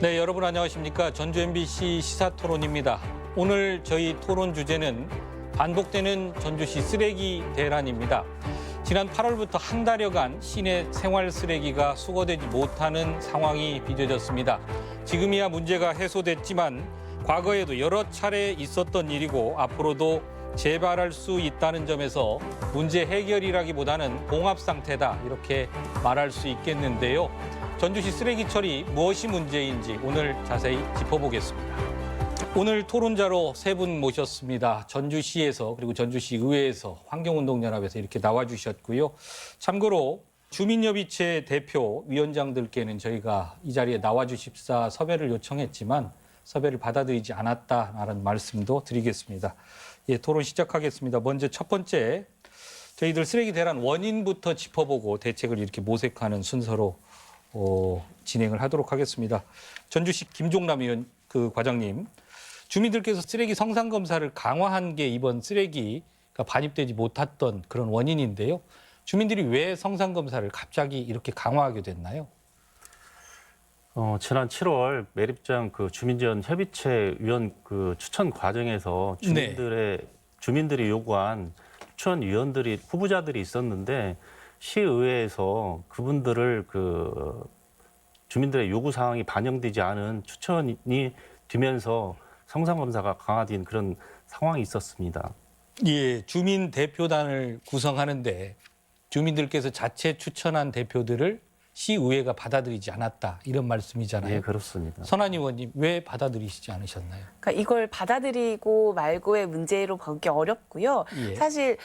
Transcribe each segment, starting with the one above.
네, 여러분 안녕하십니까. 전주 MBC 시사토론입니다. 오늘 저희 토론 주제는 반복되는 전주시 쓰레기 대란입니다. 지난 8월부터 한 달여간 시내 생활 쓰레기가 수거되지 못하는 상황이 빚어졌습니다. 지금이야 문제가 해소됐지만 과거에도 여러 차례 있었던 일이고 앞으로도 재발할 수 있다는 점에서 문제 해결이라기보다는 봉합 상태다 이렇게 말할 수 있겠는데요. 전주시 쓰레기 처리 무엇이 문제인지 오늘 자세히 짚어보겠습니다. 오늘 토론자로 세 분 모셨습니다. 전주시에서 그리고 전주시 의회에서 환경운동연합에서 이렇게 나와주셨고요. 참고로 주민협의체 대표 위원장들께는 저희가 이 자리에 나와주십사 섭외를 요청했지만 섭외를 받아들이지 않았다라는 말씀도 드리겠습니다. 예, 토론 시작하겠습니다. 먼저 첫 번째, 저희들 쓰레기 대란 원인부터 짚어보고 대책을 이렇게 모색하는 순서로 진행을 하도록 하겠습니다. 전주시 김종남 의원 과장님, 주민들께서 쓰레기 성상 검사를 강화한 게 이번 쓰레기가 반입되지 못했던 그런 원인인데요. 주민들이 왜 성상 검사를 갑자기 이렇게 강화하게 됐나요? 지난 7월 매립장 주민지원 협의체 위원 추천 과정에서 주민들이 요구한 추천 위원들이 후보자들이 있었는데 시의회에서 그분들을 주민들의 요구 사항이 반영되지 않은 추천이 되면서 성상 검사가 강화된 그런 상황이 있었습니다. 예, 주민 대표단을 구성하는데 주민들께서 자체 추천한 대표들을 시의회가 받아들이지 않았다 이런 말씀이잖아요. 예, 그렇습니다. 선한 의원님, 왜 받아들이시지 않으셨나요? 그러니까 이걸 받아들이고 말고의 문제로 보기 어렵고요. 예. 사실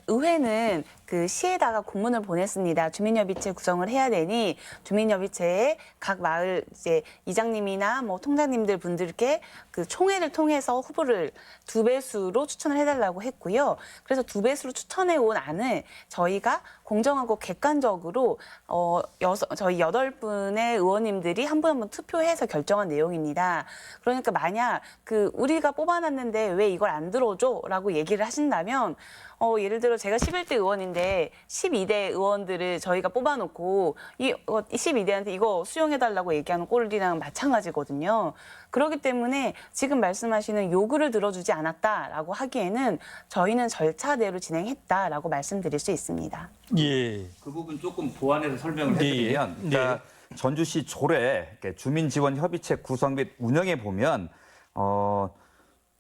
의회는 시에다가 공문을 보냈습니다. 주민협의체 구성을 해야 되니 주민협의체에 각 마을 이제 이장님이나 통장님들 분들께 총회를 통해서 후보를 2배수로 추천을 해달라고 했고요. 그래서 2배수로 추천해 온 안을 저희가 공정하고 객관적으로 저희 8분의 의원님들이 한 분 한 분 투표해서 결정한 내용입니다. 그러니까 만약 우리가 뽑아놨는데 왜 이걸 안 들어줘?라고 얘기를 하신다면 예를 들어 제가 11대 의원인데 12대 의원들을 저희가 뽑아놓고 12대한테 이거 수용해달라고 얘기하는 꼴이랑 마찬가지거든요. 그렇기 때문에 지금 말씀하시는 요구를 들어주지 않았다라고 하기에는 저희는 절차대로 진행했다라고 말씀드릴 수 있습니다. 예. 그 부분 조금 보완해서 설명을 해드리면, 예. 그러니까 전주시 조례 주민지원협의체 구성 및 운영에 보면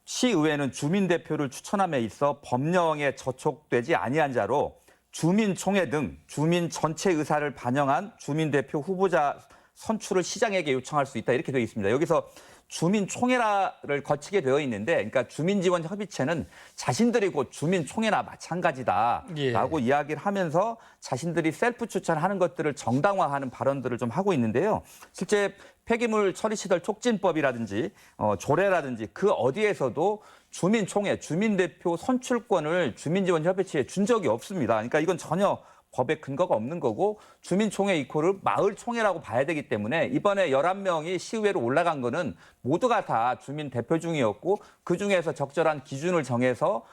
시의회는 주민대표를 추천함에 있어 법령에 저촉되지 아니한 자로 주민총회 등 주민 전체 의사를 반영한 주민대표 후보자 선출을 시장에게 요청할 수 있다 이렇게 되어 있습니다. 여기서 주민총회를 거치게 되어 있는데, 그러니까 주민지원협의체는 자신들이 곧 주민총회나 마찬가지다라고 예. 이야기를 하면서 자신들이 셀프 추천하는 것들을 정당화하는 발언들을 좀 하고 있는데요. 실제 폐기물 처리시설 촉진법이라든지 조례라든지 그 어디에서도 주민총회, 주민대표 선출권을 주민지원협의체에 준 적이 없습니다. 그러니까 이건 전혀 법에 근거가 없는 거고 주민총회 이코를 마을총회라고 봐야 되기 때문에 이번에 11명이 시의회로 올라간 거는 모두가 다 주민 대표 중이었고 그중에서 적절한 기준을 정해서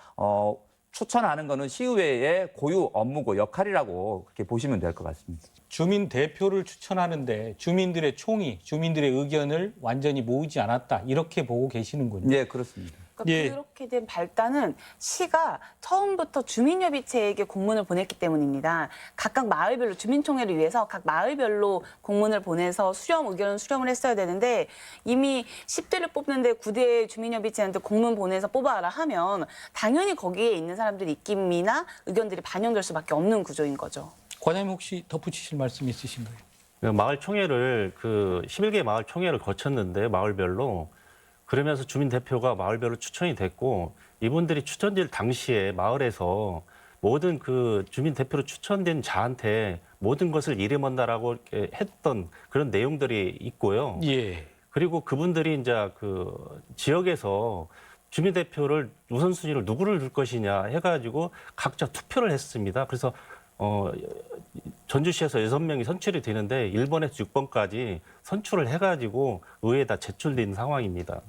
추천하는 거는 시의회의 고유 업무고 역할이라고 그렇게 보시면 될 것 같습니다. 주민 대표를 추천하는데 주민들의 총의, 주민들의 의견을 완전히 모으지 않았다 이렇게 보고 계시는군요. 네, 그렇습니다. 그러니까 예. 그렇게 된 발단은 시가 처음부터 주민협의체에게 공문을 보냈기 때문입니다. 각각 마을별로 주민총회를 위해서 각 마을별로 공문을 보내서 의견을 수렴을 했어야 되는데 이미 10대를 뽑는데 9대 주민협의체한테 공문 보내서 뽑아라 하면 당연히 거기에 있는 사람들의 입김이나 의견들이 반영될 수밖에 없는 구조인 거죠. 과장님 혹시 덧붙이실 말씀 있으신가요? 마을 총회를 11개 마을 총회를 거쳤는데 마을별로 그러면서 주민 대표가 마을별로 추천이 됐고 이분들이 추천될 당시에 마을에서 모든 주민 대표로 추천된 자한테 모든 것을 일임한다라고 했던 그런 내용들이 있고요. 예. 그리고 그분들이 이제 지역에서 주민 대표를 우선순위를 누구를 둘 것이냐 해가지고 각자 투표를 했습니다. 그래서 전주시에서 6명이 선출이 되는데 1번에서 6번까지 선출을 해가지고 의회에다 제출된 상황입니다.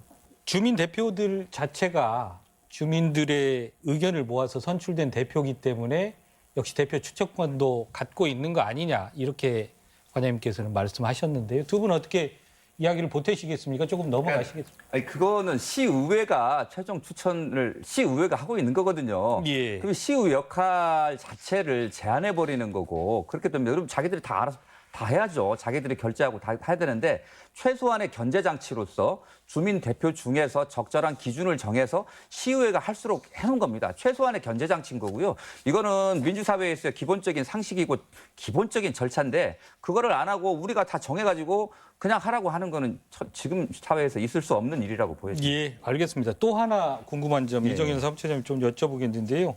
주민 대표들 자체가 주민들의 의견을 모아서 선출된 대표이기 때문에 역시 대표 추천권도 갖고 있는 거 아니냐 이렇게 관장님께서는 말씀하셨는데요. 두 분 어떻게 이야기를 보태시겠습니까? 조금 넘어가시겠습니까? 아니, 그거는 시의회가 최종 추천을 시의회가 하고 있는 거거든요. 예. 그럼 시의회 역할 자체를 제한해 버리는 거고 그렇게 되면 여러분 자기들이 다 알아서 다 해야죠. 자기들이 결제하고 다 해야 되는데 최소한의 견제 장치로서 주민 대표 중에서 적절한 기준을 정해서 시의회가 할수록 해놓은 겁니다. 최소한의 견제 장치인 거고요. 이거는 민주사회에서의 기본적인 상식이고 기본적인 절차인데 그거를 안 하고 우리가 다 정해가지고 그냥 하라고 하는 거는 지금 사회에서 있을 수 없는 일이라고 보여집니다. 예, 알겠습니다. 또 하나 궁금한 점 예. 이정현 사무처장님 좀 여쭤보겠는데요.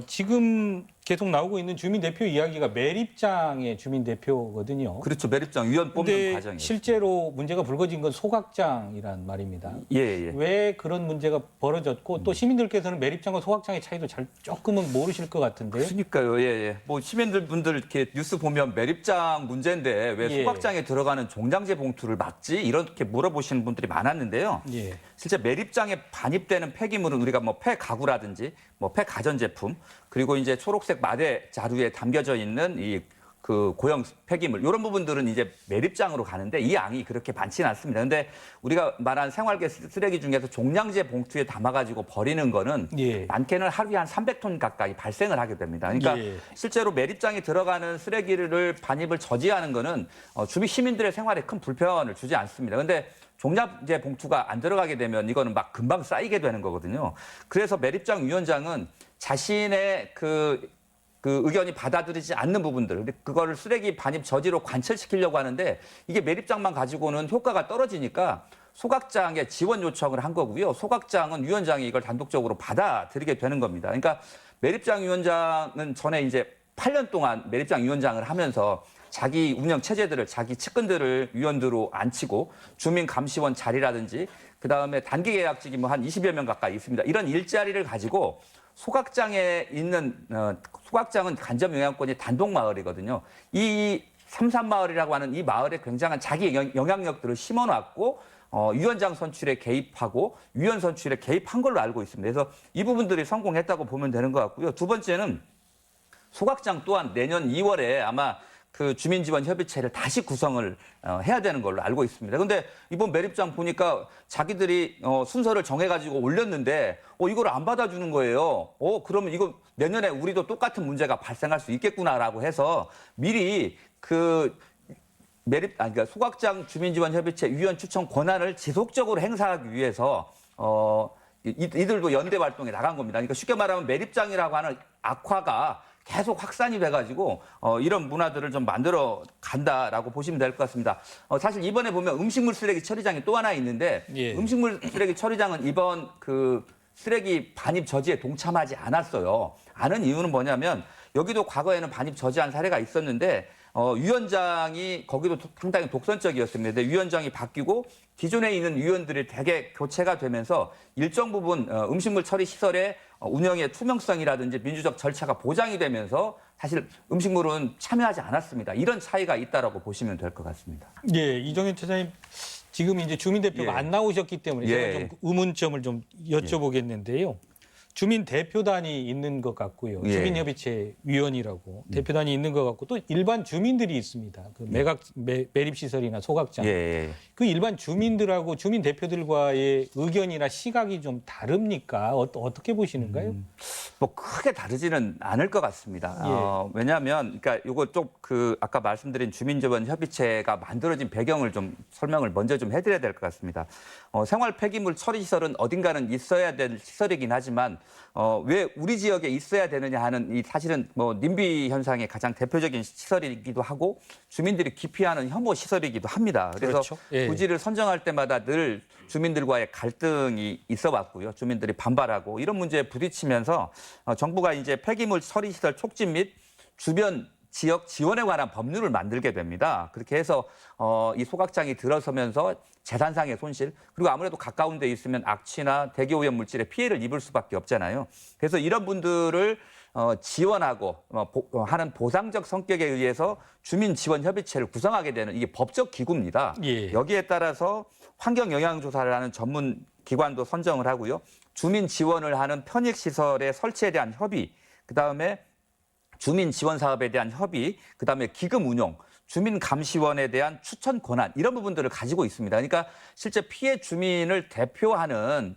지금 계속 나오고 있는 주민대표 이야기가 매립장의 주민대표거든요. 그렇죠. 매립장 위원 뽑는 근데 과정이에요. 실제로 문제가 불거진 건 소각장이란 말입니다. 예. 왜 그런 문제가 벌어졌고 또 시민들께서는 매립장과 소각장의 차이도 조금은 모르실 것 같은데요. 그러니까요. 예. 뭐 시민분들 이렇게 뉴스 보면 매립장 문제인데 왜 예. 소각장에 들어가는 종량제 봉투를 막지? 이렇게 물어보시는 분들이 많았는데요. 예. 실제 매립장에 반입되는 폐기물은 우리가 뭐 폐가구라든지 뭐 폐가전제품 그리고 이제 초록색 마대 자루에 담겨져 있는 이 그 고형 폐기물 이런 부분들은 이제 매립장으로 가는데 이 양이 그렇게 많지는 않습니다. 근데 우리가 말한 생활계 쓰레기 중에서 종량제 봉투에 담아가지고 버리는 거는 예. 많게는 하루에 한 300톤 가까이 발생을 하게 됩니다. 그러니까 예. 실제로 매립장에 들어가는 쓰레기를 반입을 저지하는 거는 주민 시민들의 생활에 큰 불편을 주지 않습니다. 근데 종량제 봉투가 안 들어가게 되면 이거는 막 금방 쌓이게 되는 거거든요. 그래서 매립장 위원장은 자신의 그 의견이 받아들이지 않는 부분들, 그거를 쓰레기 반입 저지로 관철시키려고 하는데 이게 매립장만 가지고는 효과가 떨어지니까 소각장에 지원 요청을 한 거고요. 소각장은 위원장이 이걸 단독적으로 받아들이게 되는 겁니다. 그러니까 매립장 위원장은 전에 이제 8년 동안 매립장 위원장을 하면서 자기 운영 체제들을 자기 측근들을 위원으로 앉히고 주민 감시원 자리라든지 그다음에 단기 계약직이 뭐 한 20여 명 가까이 있습니다. 이런 일자리를 가지고 소각장에 있는 소각장은 간접 영향권이 단독 마을이거든요. 이 삼산마을이라고 하는 이 마을에 굉장한 자기 영향력들을 심어놨고 위원장 선출에 개입하고 위원 선출에 개입한 걸로 알고 있습니다. 그래서 이 부분들이 성공했다고 보면 되는 것 같고요. 두 번째는 소각장 또한 내년 2월에 아마 그 주민지원협의체를 다시 구성을 해야 되는 걸로 알고 있습니다. 그런데 이번 매립장 보니까 자기들이 순서를 정해가지고 올렸는데 이걸 안 받아주는 거예요. 그러면 이거 내년에 우리도 똑같은 문제가 발생할 수 있겠구나라고 해서 미리 그러니까 소각장 주민지원협의체 위원 추천 권한을 지속적으로 행사하기 위해서 이들도 연대 활동에 나간 겁니다. 그러니까 쉽게 말하면 매립장이라고 하는 악화가 계속 확산이 돼가지고 이런 문화들을 좀 만들어 간다라고 보시면 될 것 같습니다. 사실 이번에 보면 음식물 쓰레기 처리장이 또 하나 있는데 예. 음식물 쓰레기 처리장은 이번 그 쓰레기 반입 저지에 동참하지 않았어요. 아는 이유는 뭐냐면 여기도 과거에는 반입 저지한 사례가 있었는데 위원장이 거기도 상당히 독선적이었습니다. 근데 위원장이 바뀌고 기존에 있는 위원들이 대개 교체가 되면서 일정 부분 음식물 처리 시설의 운영의 투명성이라든지 민주적 절차가 보장이 되면서 사실 음식물은 참여하지 않았습니다. 이런 차이가 있다라고 보시면 될 것 같습니다. 예, 이정현 처장님 지금 이제 주민대표가 예. 안 나오셨기 때문에 예. 제가 좀 의문점을 좀 여쭤보겠는데요. 주민 대표단이 있는 것 같고요. 예. 주민협의체 위원이라고 대표단이 있는 것 같고 또 일반 주민들이 있습니다. 그 매립시설이나 소각장. 예. 그 일반 주민들하고 주민 대표들과의 의견이나 시각이 좀 다릅니까? 어떻게 보시는가요? 뭐 크게 다르지는 않을 것 같습니다. 예. 왜냐하면 그러니까 이거 좀 아까 말씀드린 주민지원 협의체가 만들어진 배경을 좀 설명을 먼저 좀 해드려야 될 것 같습니다. 생활 폐기물 처리 시설은 어딘가는 있어야 될 시설이긴 하지만 왜 우리 지역에 있어야 되느냐 하는 이 사실은 뭐 님비 현상의 가장 대표적인 시설이기도 하고 주민들이 기피하는 혐오 시설이기도 합니다. 그래서 그렇죠. 예. 부지를 선정할 때마다 늘 주민들과의 갈등이 있어 왔고요. 주민들이 반발하고 이런 문제에 부딪히면서 정부가 이제 폐기물 처리 시설 촉진 및 주변 지역 지원에 관한 법률을 만들게 됩니다. 그렇게 해서 이 소각장이 들어서면서 재산상의 손실 그리고 아무래도 가까운 데 있으면 악취나 대기오염 물질의 피해를 입을 수밖에 없잖아요. 그래서 이런 분들을 지원하고 하는 보상적 성격에 의해서 주민지원협의체를 구성하게 되는 이게 법적 기구입니다. 예. 여기에 따라서 환경영향조사를 하는 전문 기관도 선정을 하고요. 주민 지원을 하는 편익시설의 설치에 대한 협의, 그다음에 주민 지원 사업에 대한 협의, 그다음에 기금 운용, 주민감시원에 대한 추천 권한 이런 부분들을 가지고 있습니다. 그러니까 실제 피해 주민을 대표하는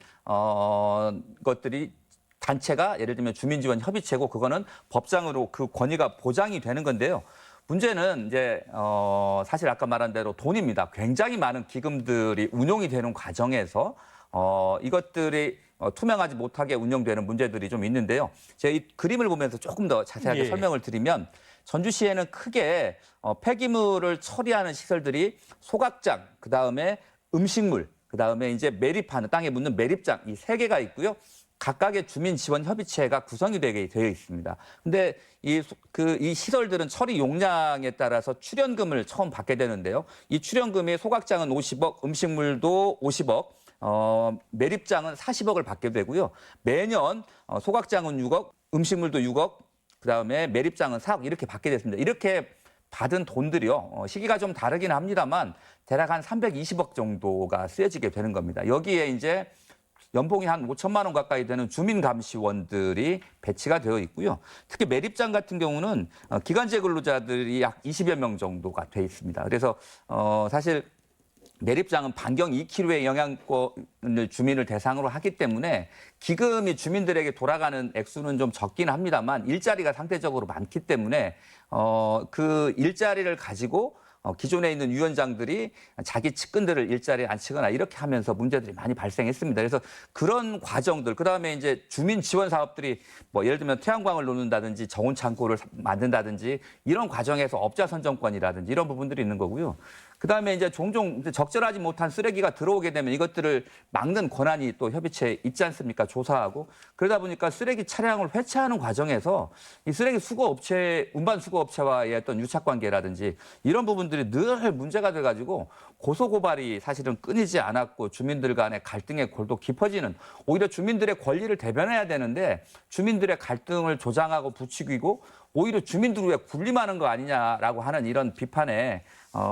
것들이 단체가 예를 들면 주민지원협의체고 그거는 법상으로 그 권위가 보장이 되는 건데요. 문제는 이제 사실 아까 말한 대로 돈입니다. 굉장히 많은 기금들이 운용이 되는 과정에서 이것들이 투명하지 못하게 운영되는 문제들이 좀 있는데요. 제가 이 그림을 보면서 조금 더 자세하게 예. 설명을 드리면 전주시에는 크게 폐기물을 처리하는 시설들이 소각장, 그다음에 음식물, 그다음에 이제 매립하는 땅에 묻는 매립장 이 3개가 있고요. 각각의 주민 지원 협의체가 구성이 되게 되어 있습니다. 근데 이 시설들은 처리 용량에 따라서 출연금을 처음 받게 되는데요. 이 출연금이 소각장은 50억, 음식물도 50억, 매립장은 40억을 받게 되고요. 매년 소각장은 6억, 음식물도 6억, 그다음에 매립장은 4억 이렇게 받게 됐습니다. 이렇게 받은 돈들이요. 시기가 좀 다르긴 합니다만 대략 한 320억 정도가 쓰여지게 되는 겁니다. 여기에 이제 연봉이 한 5천만 원 가까이 되는 주민감시원들이 배치가 되어 있고요. 특히 매립장 같은 경우는 기간제 근로자들이 약 20여 명 정도가 돼 있습니다. 그래서 사실 매립장은 반경 2km의 영향권을 주민을 대상으로 하기 때문에 기금이 주민들에게 돌아가는 액수는 좀 적긴 합니다만 일자리가 상대적으로 많기 때문에 그 일자리를 가지고 기존에 있는 위원장들이 자기 측근들을 일자리에 앉히거나 이렇게 하면서 문제들이 많이 발생했습니다. 그래서 그런 과정들, 그다음에 이제 주민 지원 사업들이 뭐 예를 들면 태양광을 놓는다든지 정원 창고를 만든다든지 이런 과정에서 업자 선정권이라든지 이런 부분들이 있는 거고요. 그다음에 이제 종종 적절하지 못한 쓰레기가 들어오게 되면 이것들을 막는 권한이 또 협의체에 있지 않습니까? 조사하고. 그러다 보니까 쓰레기 차량을 회차하는 과정에서 이 쓰레기 수거업체, 운반 수거업체와의 어떤 유착관계라든지 이런 부분들이 늘 문제가 돼가지고 고소고발이 사실은 끊이지 않았고 주민들 간의 갈등의 골도 깊어지는 오히려 주민들의 권리를 대변해야 되는데 주민들의 갈등을 조장하고 부추기고 오히려 주민들 왜 군림하는 거 아니냐라고 하는 이런 비판에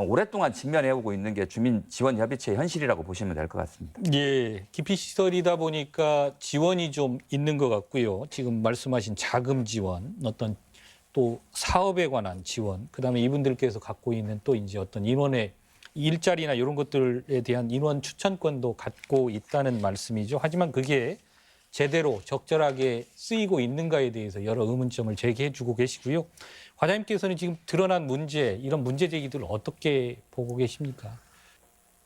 오랫동안 직면해오고 있는 게 주민지원협의체의 현실이라고 보시면 될 것 같습니다. 예, 기피시설이다 보니까 지원이 좀 있는 것 같고요. 지금 말씀하신 자금 지원, 어떤 또 사업에 관한 지원, 그다음에 이분들께서 갖고 있는 또 이제 어떤 인원의 일자리나 이런 것들에 대한 인원 추천권도 갖고 있다는 말씀이죠. 하지만 그게 제대로 적절하게 쓰이고 있는가에 대해서 여러 의문점을 제기해 주고 계시고요. 과장님께서는 지금 드러난 문제, 이런 문제 제기들을 어떻게 보고 계십니까?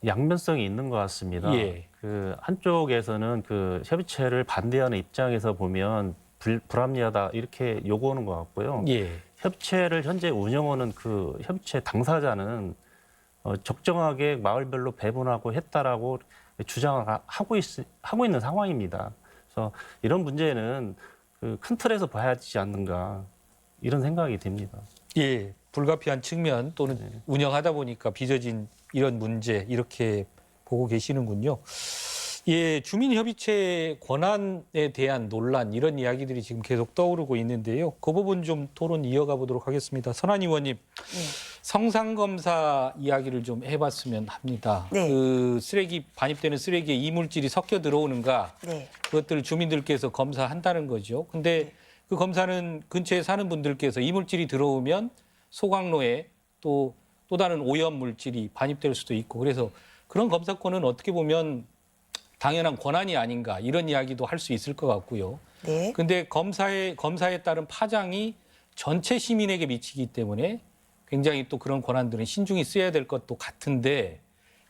양면성이 있는 것 같습니다. 예. 그 한쪽에서는 그 협의체를 반대하는 입장에서 보면 불합리하다 이렇게 요구하는 것 같고요. 예. 협의체를 현재 운영하는 그 협의체 당사자는 적정하게 마을별로 배분하고 했다라고 주장을 하고 있는 상황입니다. 그래서 이런 문제는 그 큰 틀에서 봐야 하지 않는가 이런 생각이 듭니다. 예, 불가피한 측면 또는 운영하다 보니까 빚어진 이런 문제 이렇게 보고 계시는군요. 예, 주민협의체 권한에 대한 논란 이런 이야기들이 지금 계속 떠오르고 있는데요. 그 부분 좀 토론 이어가 보도록 하겠습니다. 선한 의원님, 성상검사 이야기를 좀 해봤으면 합니다. 네. 그 쓰레기 반입되는 쓰레기에 이물질이 섞여 들어오는가 네. 그것들을 주민들께서 검사한다는 거죠. 근데 그 검사는 근처에 사는 분들께서 이물질이 들어오면 소각로에 또 다른 오염 물질이 반입될 수도 있고 그래서 그런 검사권은 어떻게 보면 당연한 권한이 아닌가 이런 이야기도 할 수 있을 것 같고요. 네. 근데 검사에 따른 파장이 전체 시민에게 미치기 때문에 굉장히 또 그런 권한들은 신중히 써야 될 것도 같은데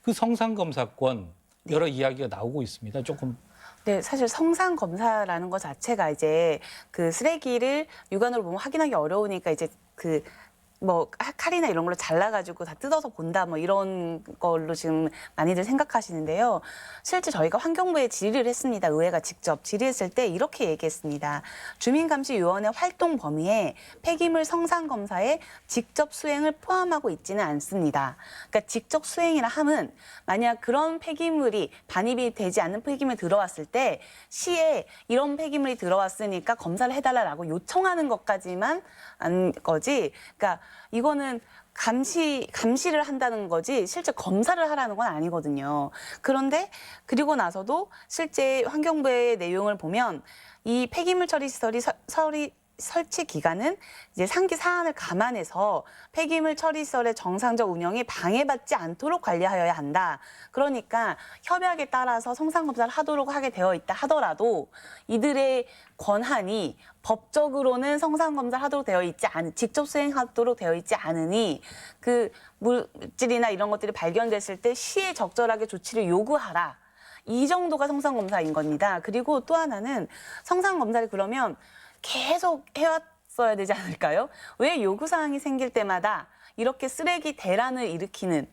그 성상검사권 여러 이야기가 나오고 있습니다. 조금. 네, 사실 성상 검사라는 것 자체가 이제 그 쓰레기를 육안으로 보면 확인하기 어려우니까 이제 그 뭐 칼이나 이런 걸로 잘라가지고 다 뜯어서 본다 뭐 이런 걸로 지금 많이들 생각하시는데요. 실제 저희가 환경부에 질의를 했습니다. 의회가 직접 질의했을 때 이렇게 얘기했습니다. 주민감시위원회 활동 범위에 폐기물 성상 검사의 직접 수행을 포함하고 있지는 않습니다. 그러니까 직접 수행이라 함은 만약 그런 폐기물이 반입이 되지 않는 폐기물이 들어왔을 때 시에 이런 폐기물이 들어왔으니까 검사를 해달라고 요청하는 것까지만 한 거지. 그러니까 이거는 감시를 한다는 거지 실제 검사를 하라는 건 아니거든요. 그런데 그리고 나서도 실제 환경부의 내용을 보면 이 폐기물 처리 시설이 설치 기간은 이제 상기 사안을 감안해서 폐기물 처리 시설의 정상적 운영이 방해받지 않도록 관리하여야 한다. 그러니까 협약에 따라서 성상 검사를 하도록 하게 되어 있다 하더라도 이들의 권한이 법적으로는 성상 검사를 하도록 되어 있지 직접 수행하도록 되어 있지 않으니 그 물질이나 이런 것들이 발견됐을 때 시에 적절하게 조치를 요구하라. 이 정도가 성상 검사인 겁니다. 그리고 또 하나는 성상 검사를 그러면 계속 해왔어야 되지 않을까요? 왜 요구사항이 생길 때마다 이렇게 쓰레기 대란을 일으키는,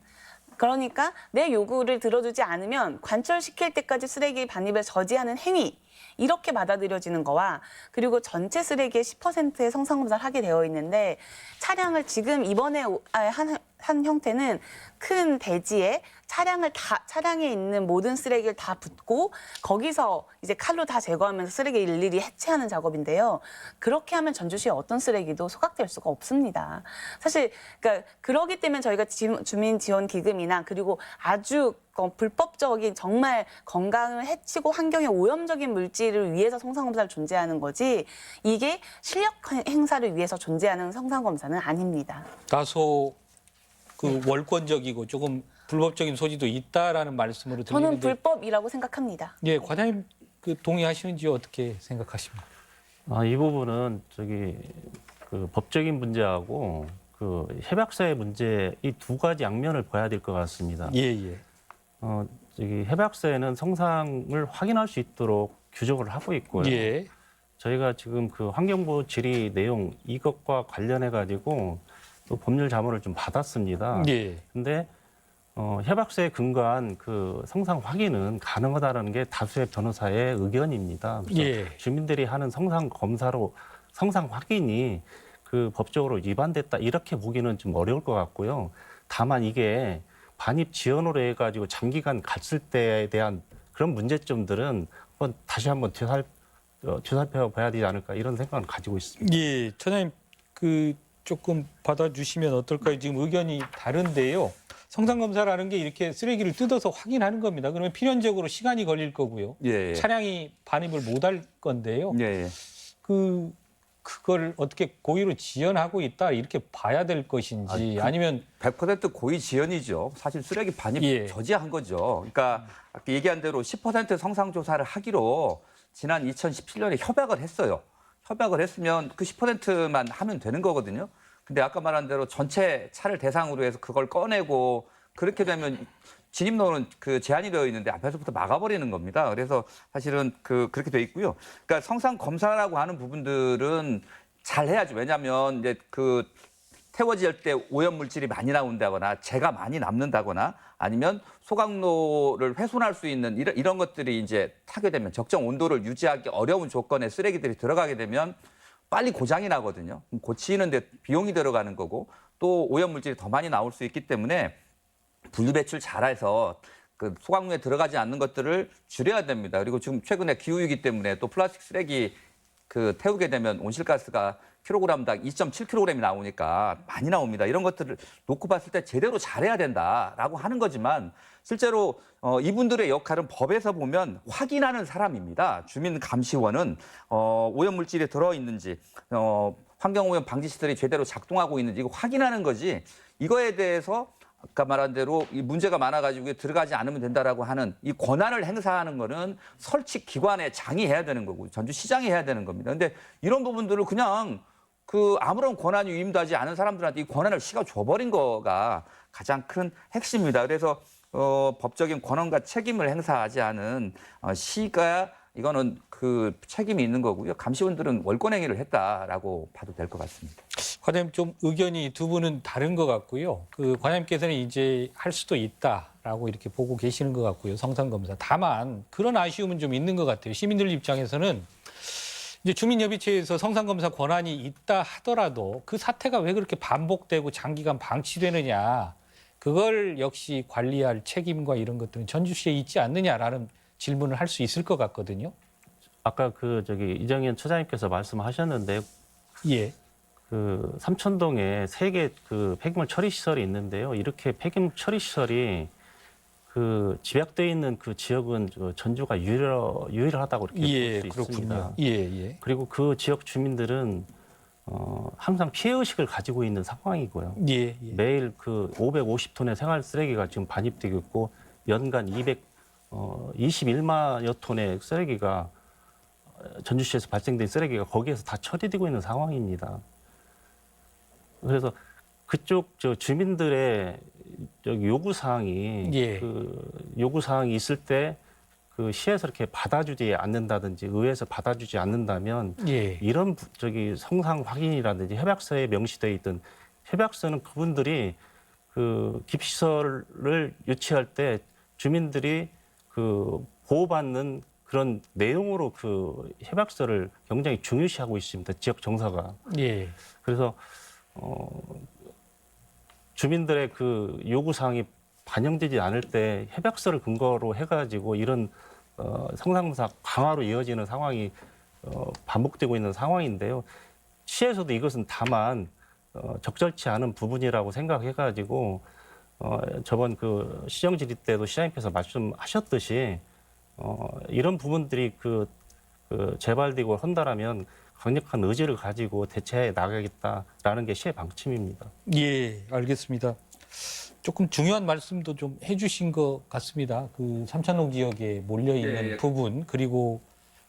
그러니까 내 요구를 들어주지 않으면 관철시킬 때까지 쓰레기 반입을 저지하는 행위, 이렇게 받아들여지는 거와, 그리고 전체 쓰레기의 10%의 성상검사를 하게 되어 있는데 차량을 지금 이번에 한 형태는 큰 대지에 차량에 있는 모든 쓰레기를 다 붓고 거기서 이제 칼로 다 제거하면서 쓰레기 일일이 해체하는 작업인데요. 그렇게 하면 전주시의 어떤 쓰레기도 소각될 수가 없습니다. 사실 그러니까 그러기 때문에 저희가 주민지원기금이나 그리고 아주 불법적인 정말 건강을 해치고 환경에 오염적인 물질을 위해서 성상검사를 존재하는 거지 이게 실력 행사를 위해서 존재하는 성상검사는 아닙니다. 다소 그 월권적이고 조금 불법적인 소지도 있다라는 말씀으로 저는 들리는데 불법이라고 생각합니다. 예, 과장님 그 동의하시는지 어떻게 생각하십니까? 이 부분은 그 법적인 문제하고 그 협약서의 문제 이 두 가지 양면을 봐야 될 것 같습니다. 예, 예. 협약서에는 성상을 확인할 수 있도록 규정을 하고 있고요. 예. 저희가 지금 그 환경부 질의 내용 이것과 관련해 가지고 또 법률 자문을 좀 받았습니다. 예. 근데 협약서에 근거한 그 성상 확인은 가능하다는 게 다수의 변호사의 의견입니다. 그래서 예. 주민들이 하는 성상 검사로 성상 확인이 그 법적으로 위반됐다 이렇게 보기는 좀 어려울 것 같고요. 다만 이게 반입 지연으로 해가지고 장기간 갔을 때에 대한 그런 문제점들은 다시 한번 되살펴봐야 되지 않을까 이런 생각을 가지고 있습니다. 예, 처장님 그 조금 받아주시면 어떨까요? 지금 의견이 다른데요. 성상검사라는 게 이렇게 쓰레기를 뜯어서 확인하는 겁니다. 그러면 필연적으로 시간이 걸릴 거고요. 예. 차량이 반입을 못 할 건데요. 예. 그걸 어떻게 고의로 지연하고 있다 이렇게 봐야 될 것인지 아니면 100% 고의 지연이죠. 사실 쓰레기 반입 예. 저지한 거죠. 그러니까 아까 얘기한 대로 10% 성상조사를 하기로 지난 2017년에 협약을 했어요. 협약을 했으면 그 10%만 하면 되는 거거든요. 근데 아까 말한 대로 전체 차를 대상으로 해서 그걸 꺼내고 그렇게 되면 진입로는 그 제한이 되어 있는데 앞에서부터 막아버리는 겁니다. 그래서 사실은 그렇게 돼 있고요. 그러니까 성상 검사라고 하는 부분들은 잘 해야죠. 왜냐하면 이제 그 태워질 때 오염 물질이 많이 나온다거나 재가 많이 남는다거나 아니면 소각로를 훼손할 수 있는 이런 것들이 이제 타게 되면 적정 온도를 유지하기 어려운 조건의 쓰레기들이 들어가게 되면 빨리 고장이 나거든요. 고치는데 비용이 들어가는 거고 또 오염 물질이 더 많이 나올 수 있기 때문에 분류 배출 잘해서 그 소각로에 들어가지 않는 것들을 줄여야 됩니다. 그리고 지금 최근에 기후위기 때문에 또 플라스틱 쓰레기 그 태우게 되면 온실가스가 킬로그램당 2.7kg이 나오니까 많이 나옵니다. 이런 것들을 놓고 봤을 때 제대로 잘해야 된다라고 하는 거지만 실제로 이분들의 역할은 법에서 보면 확인하는 사람입니다. 주민감시원은 오염물질이 들어있는지 환경오염 방지시설이 제대로 작동하고 있는지 이거 확인하는 거지 이거에 대해서 아까 말한 대로 이 문제가 많아가지고 들어가지 않으면 된다라고 하는 이 권한을 행사하는 거는 설치 기관의 장이 해야 되는 거고 전주시장이 해야 되는 겁니다. 근데 이런 부분들을 그냥 아무런 권한이 위임되지 않은 사람들한테 이 권한을 시가 줘버린 거가 가장 큰 핵심입니다. 그래서 법적인 권한과 책임을 행사하지 않은 시가 이거는 그 책임이 있는 거고요. 감시원들은 월권 행위를 했다라고 봐도 될 것 같습니다. 과장님 좀 의견이 두 분은 다른 것 같고요. 과장님께서는 이제 할 수도 있다라고 이렇게 보고 계시는 것 같고요. 성상검사. 다만 그런 아쉬움은 좀 있는 것 같아요. 시민들 입장에서는 이제 주민협의체에서 성상검사 권한이 있다 하더라도 그 사태가 왜 그렇게 반복되고 장기간 방치되느냐. 그걸 역시 관리할 책임과 이런 것들은 전주시에 있지 않느냐라는 질문을 할 수 있을 것 같거든요. 아까 이정현 처장님께서 말씀하셨는데 예. 삼천동에 3개 그 폐기물 처리 시설이 있는데요. 이렇게 폐기물 처리 시설이 그 집약돼 있는 그 지역은 전주가 유일하다고 이렇게 예, 볼 수 있습니다. 그렇군요. 예, 예. 그리고 그 지역 주민들은 항상 피해 의식을 가지고 있는 상황이고요. 예, 예. 매일 그 550톤의 생활 쓰레기가 지금 반입되고 있고 연간 21만여 톤의 쓰레기가 전주시에서 발생된 쓰레기가 거기에서 다 처리되고 있는 상황입니다. 그래서 그쪽 주민들의 요구 사항이 예. 그 요구 사항이 있을 때 그 시에서 이렇게 받아주지 않는다든지 의회에서 받아주지 않는다면 예. 이런 성상 확인이라든지 협약서에 명시되어 있던 협약서는 그분들이 그 기피시설을 유치할 때 주민들이 그 보호받는 그런 내용으로 그 협약서를 굉장히 중요시하고 있습니다. 지역 정사가. 예. 그래서 주민들의 그 요구 사항이 반영되지 않을 때 협약서를 근거로 해가지고 이런 성상검사 강화로 이어지는 상황이 반복되고 있는 상황인데요. 시에서도 이것은 다만 적절치 않은 부분이라고 생각해가지고 저번 그 시정 질의 때도 시장님께서 말씀하셨듯이 이런 부분들이 그 재발되고 한다라면 강력한 의지를 가지고 대처해 나가겠다라는 게 시의 방침입니다. 예, 알겠습니다. 조금 중요한 말씀도 좀 해주신 것 같습니다. 그 삼천동 지역에 몰려있는 예. 부분, 그리고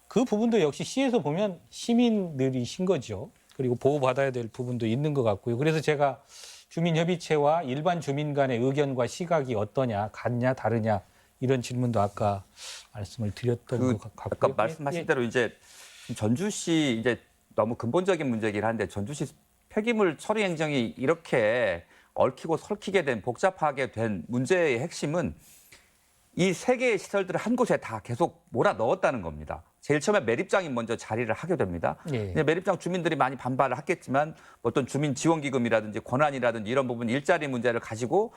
그 부분도 역시 시에서 보면 시민들이신 거죠. 그리고 보호받아야 될 부분도 있는 것 같고요. 그래서 제가 주민협의체와 일반 주민 간의 의견과 시각이 어떠냐, 같냐, 다르냐, 이런 질문도 아까 말씀을 드렸던 것 같고요. 아까 말씀하신 대로 이제 전주시 이제 너무 근본적인 문제긴 한데 전주시 폐기물 처리 행정이 이렇게 얽히고 설키게 된 복잡하게 된 문제의 핵심은 이 세 개의 시설들을 한 곳에 다 계속 몰아 넣었다는 겁니다. 제일 처음에 매립장이 먼저 자리를 하게 됩니다. 예. 매립장 주민들이 많이 반발을 했겠지만 어떤 주민 지원기금이라든지 권한이라든지 이런 부분 일자리 문제를 가지고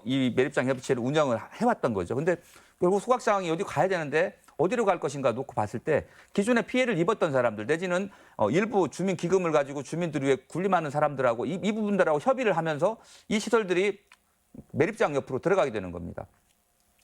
이 매립장 협의체를 운영을 해왔던 거죠. 근데 결국 소각장이 어디 가야 되는데 어디로 갈 것인가 놓고 봤을 때 기존에 피해를 입었던 사람들 내지는 일부 주민 기금을 가지고 주민들 위해 군림하는 사람들하고 이 부분들하고 협의를 하면서 이 시설들이 매립장 옆으로 들어가게 되는 겁니다.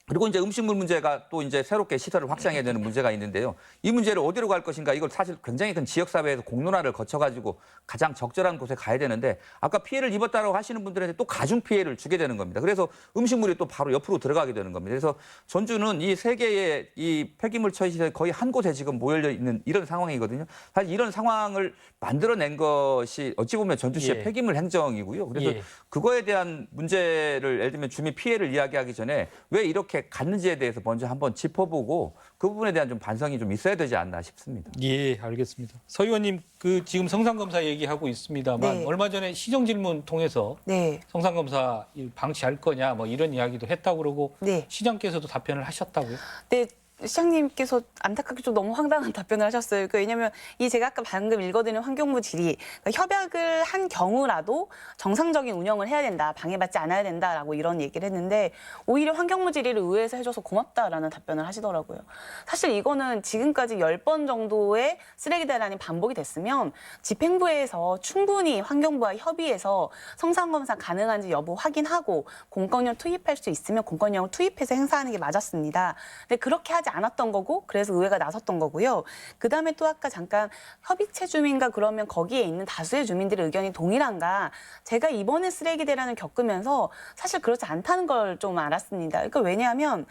그리고 이제 음식물 문제가 또 이제 새롭게 시설을 확장해야 되는 문제가 있는데요. 이 문제를 어디로 갈 것인가 이걸 사실 굉장히 큰 지역사회에서 공론화를 거쳐가지고 가장 적절한 곳에 가야 되는데 아까 피해를 입었다고 하시는 분들한테 또 가중 피해를 주게 되는 겁니다. 그래서 음식물이 또 바로 옆으로 들어가게 되는 겁니다. 그래서 전주는 이 세 개의 이 폐기물 처리 시설이 거의 한 곳에 지금 모여 있는 이런 상황이거든요. 사실 이런 상황을 만들어낸 것이 어찌 보면 전주시의 예. 폐기물 행정이고요. 그래서 예. 그거에 대한 문제를 예를 들면 주민 피해를 이야기하기 전에 왜 이렇게 갔는지에 대해서 먼저 한번 짚어보고 그 부분에 대한 좀 반성이 좀 있어야 되지 않나 싶습니다. 예, 알겠습니다. 서 의원님, 그 지금 성상검사 얘기하고 있습니다만 네. 얼마 전에 시정 질문 통해서 네. 성상검사 방치할 거냐 뭐 이런 이야기도 했다고 그러고 네. 시장께서도 답변을 하셨다고요? 네. 시장님께서 안타깝게 좀 너무 황당한 답변을 하셨어요. 왜냐하면 이 제가 아까 방금 읽어드린 환경부 질의, 그러니까 협약을 한 경우라도 정상적인 운영을 해야 된다, 방해받지 않아야 된다라고 이런 얘기를 했는데 오히려 환경부 질의를 의회에서 해줘서 고맙다라는 답변을 하시더라고요. 사실 이거는 지금까지 10번 정도의 쓰레기 대란이 반복이 됐으면 집행부에서 충분히 환경부와 협의해서 성상검사 가능한지 여부 확인하고 공권력 투입할 수 있으면 공권력을 투입해서 행사하는 게 맞았습니다. 근데 그렇게 하지 않았던 거고 그래서 의회가 나섰던 거고요. 그다음에 또 아까 잠깐 협의체 주민과 그러면 거기에 있는 다수의 주민들의 의견이 동일한가? 제가 이번에 쓰레기 대란을 겪으면서 사실 그렇지 않다는 걸 좀 알았습니다. 그러니까 왜냐하면